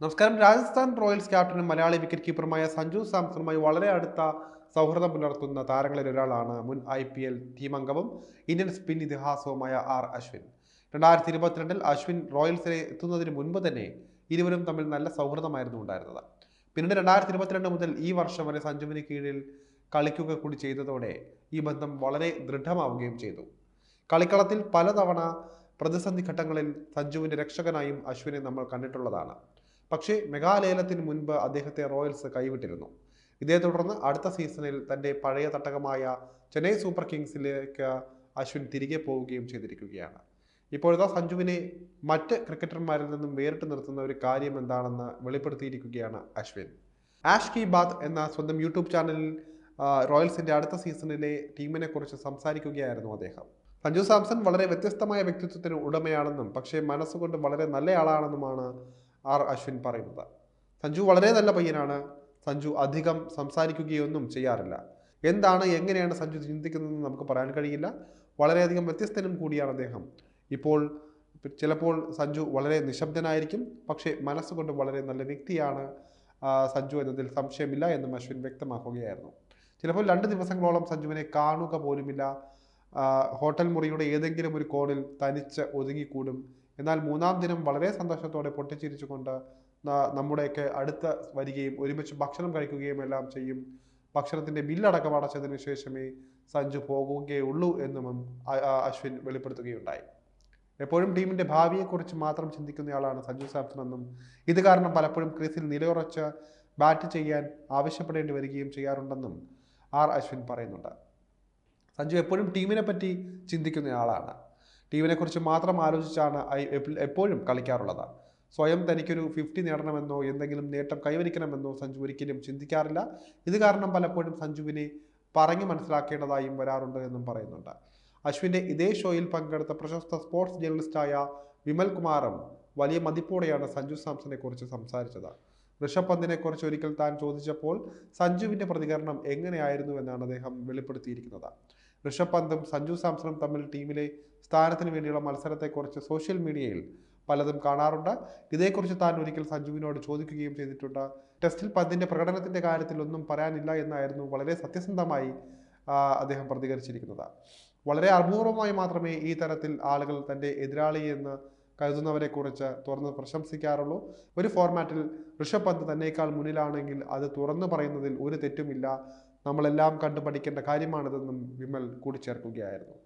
നമസ്കാരം. രാജസ്ഥാൻ റോയൽസ് ക്യാപ്റ്റനും മലയാളി വിക്കറ്റ് കീപ്പറുമായ സഞ്ജു സാംസണുമായി വളരെ അടുത്ത സൗഹൃദം പുലർത്തുന്ന താരങ്ങളിൽ ഒരാളാണ് മുൻ IPL ടീം അംഗവും ഇന്ത്യൻ സ്പിൻ ഇതിഹാസവുമായ അശ്വിൻ. 2022-ൽ അശ്വിൻ റോയൽസിലെ എത്തുന്നതിന് മുൻപ് തന്നെ ഇരുവരും തമ്മിൽ നല്ല സൗഹൃദമായിരുന്നു ഉണ്ടായിരുന്നത്. പിന്നീട് 2022 മുതൽ ഈ വർഷം വരെ സഞ്ജുവിന് കീഴിൽ കളിക്കുക കൂടി ചെയ്തതോടെ ഈ ബന്ധം വളരെ ദൃഢമാവുകയും ചെയ്തു. കളിക്കളത്തിൽ പലതവണ പ്രതിസന്ധി ഘട്ടങ്ങളിൽ സഞ്ജുവിന്റെ രക്ഷകനായും അശ്വിനെ നമ്മൾ കണ്ടിട്ടുള്ളതാണ്. പക്ഷേ മെഗാലേലത്തിന് മുൻപ് അദ്ദേഹത്തെ റോയൽസ് കൈവിട്ടിരുന്നു. ഇതേ തുടർന്ന് അടുത്ത സീസണിൽ തൻ്റെ പഴയ തട്ടകമായ ചെന്നൈ സൂപ്പർ കിങ്സിലേക്ക് അശ്വിൻ തിരികെ പോവുകയും ചെയ്തിരിക്കുകയാണ്. ഇപ്പോഴത്തെ സഞ്ജുവിനെ മറ്റ് ക്രിക്കറ്റർമാരിൽ നിന്നും വേറിട്ട് നിർത്തുന്ന ഒരു കാര്യം എന്താണെന്ന് വെളിപ്പെടുത്തിയിരിക്കുകയാണ് അശ്വിൻ. ആഷ് കി ബാത്ത് എന്ന സ്വന്തം യൂട്യൂബ് ചാനലിൽ റോയൽസിന്റെ അടുത്ത സീസണിലെ ടീമിനെ കുറിച്ച് സംസാരിക്കുകയായിരുന്നു അദ്ദേഹം. സഞ്ജു സാംസൺ വളരെ വ്യത്യസ്തമായ വ്യക്തിത്വത്തിന് ഉടമയാണെന്നും പക്ഷേ മനസ്സുകൊണ്ട് വളരെ നല്ലയാളാണെന്നുമാണ് അശ്വിൻ പറയുന്നത്. സഞ്ജു വളരെ നല്ല പയ്യനാണ്. സഞ്ജു അധികം സംസാരിക്കുകയൊന്നും ചെയ്യാറില്ല. എന്താണ് എങ്ങനെയാണ് സഞ്ജു ചിന്തിക്കുന്നതെന്ന് നമുക്ക് പറയാൻ കഴിയില്ല. വളരെയധികം വ്യത്യസ്തനും കൂടിയാണ് അദ്ദേഹം. ചിലപ്പോൾ സഞ്ജു വളരെ നിശബ്ദനായിരിക്കും, പക്ഷേ മനസ്സുകൊണ്ട് വളരെ നല്ല വ്യക്തിയാണ് സഞ്ജു എന്നതിൽ സംശയമില്ല എന്നും അശ്വിൻ വ്യക്തമാക്കുകയായിരുന്നു. ചിലപ്പോൾ 2 ദിവസങ്ങളോളം സഞ്ജുവിനെ കാണുക പോലുമില്ല. ഹോട്ടൽ മുറിയുടെ ഏതെങ്കിലും ഒരു കോണിൽ തനിച്ച് ഒതുങ്ങിക്കൂടും. എന്നാൽ 3-ാം ദിനം വളരെ സന്തോഷത്തോടെ പൊട്ടിച്ചിരിച്ചുകൊണ്ട് നമ്മുടെയൊക്കെ അടുത്ത് വരികയും ഒരുമിച്ച് ഭക്ഷണം കഴിക്കുകയും എല്ലാം ചെയ്യും. ഭക്ഷണത്തിൻ്റെ ബില്ലടക്കം അടച്ചതിന് ശേഷമേ സഞ്ജു പോകുകയുള്ളൂ എന്നും അശ്വിൻ വെളിപ്പെടുത്തുകയുണ്ടായി. എപ്പോഴും ടീമിൻ്റെ ഭാവിയെക്കുറിച്ച് മാത്രം ചിന്തിക്കുന്നയാളാണ് സഞ്ജു സാംസൺ എന്നും ഇത് കാരണം പലപ്പോഴും ക്രീസിൽ നിലയുറച്ച് ബാറ്റ് ചെയ്യാൻ ആവശ്യപ്പെടേണ്ടി വരികയും ചെയ്യാറുണ്ടെന്നും അശ്വിൻ പറയുന്നുണ്ട്. സഞ്ജു എപ്പോഴും ടീമിനെ പറ്റി ചിന്തിക്കുന്നയാളാണ്. ടീമിനെക്കുറിച്ച് മാത്രം ആലോചിച്ചാണ് എപ്പോഴും കളിക്കാറുള്ളത്. സ്വയം തനിക്കൊരു 50 നേടണമെന്നോ എന്തെങ്കിലും നേട്ടം കൈവരിക്കണമെന്നോ സഞ്ജു ഒരിക്കലും ചിന്തിക്കാറില്ല. ഇത് കാരണം പലപ്പോഴും സഞ്ജുവിനെ പറഞ്ഞു മനസ്സിലാക്കേണ്ടതായും വരാറുണ്ട് എന്നും പറയുന്നുണ്ട്. അശ്വിൻ്റെ ഇതേ ഷോയിൽ പങ്കെടുത്ത പ്രശസ്ത സ്പോർട്സ് ജേർണലിസ്റ്റായ വിമൽ കുമാറും വലിയ മതിപ്പോടെയാണ് സഞ്ജു സാംസണെ കുറിച്ച് സംസാരിച്ചത്. ഋഷഭ് പന്തിനെ കുറിച്ച് ഒരിക്കൽ താൻ ചോദിച്ചപ്പോൾ സഞ്ജുവിൻ്റെ പ്രതികരണം എങ്ങനെയായിരുന്നു എന്നാണ് അദ്ദേഹം വെളിപ്പെടുത്തിയിരിക്കുന്നത്. ഋഷഭ് പന്തും സഞ്ജു സാംസണും തമ്മിൽ ടീമിലെ സ്ഥാനത്തിന് വേണ്ടിയുള്ള മത്സരത്തെക്കുറിച്ച് സോഷ്യൽ മീഡിയയിൽ പലതും കാണാറുണ്ട്. ഇതേക്കുറിച്ച് താൻ ഒരിക്കൽ സഞ്ജുവിനോട് ചോദിക്കുകയും ചെയ്തിട്ടുണ്ട്. ടെസ്റ്റിൽ പന്തിൻ്റെ പ്രകടനത്തിൻ്റെ കാര്യത്തിൽ ഒന്നും പറയാനില്ല എന്നായിരുന്നു വളരെ സത്യസന്ധമായി അദ്ദേഹം പ്രതികരിച്ചിരിക്കുന്നത്. വളരെ അപൂർവമായി മാത്രമേ ഈ തരത്തിൽ ആളുകൾ തൻ്റെ എതിരാളി എന്ന് കരുതുന്നവരെ കുറിച്ച് തുറന്ന് പ്രശംസിക്കാറുള്ളൂ. ഒരു ഫോർമാറ്റിൽ ഋഷഭ് പന്ത് തന്നേക്കാൾ മുന്നിലാണെങ്കിൽ അത് തുറന്നു പറയുന്നതിൽ ഒരു തെറ്റുമില്ല. നമ്മളെല്ലാം കണ്ടു പഠിക്കേണ്ട കാര്യമാണിതെന്നും വിമൽ കൂട്ടിച്ചേർക്കുകയായിരുന്നു.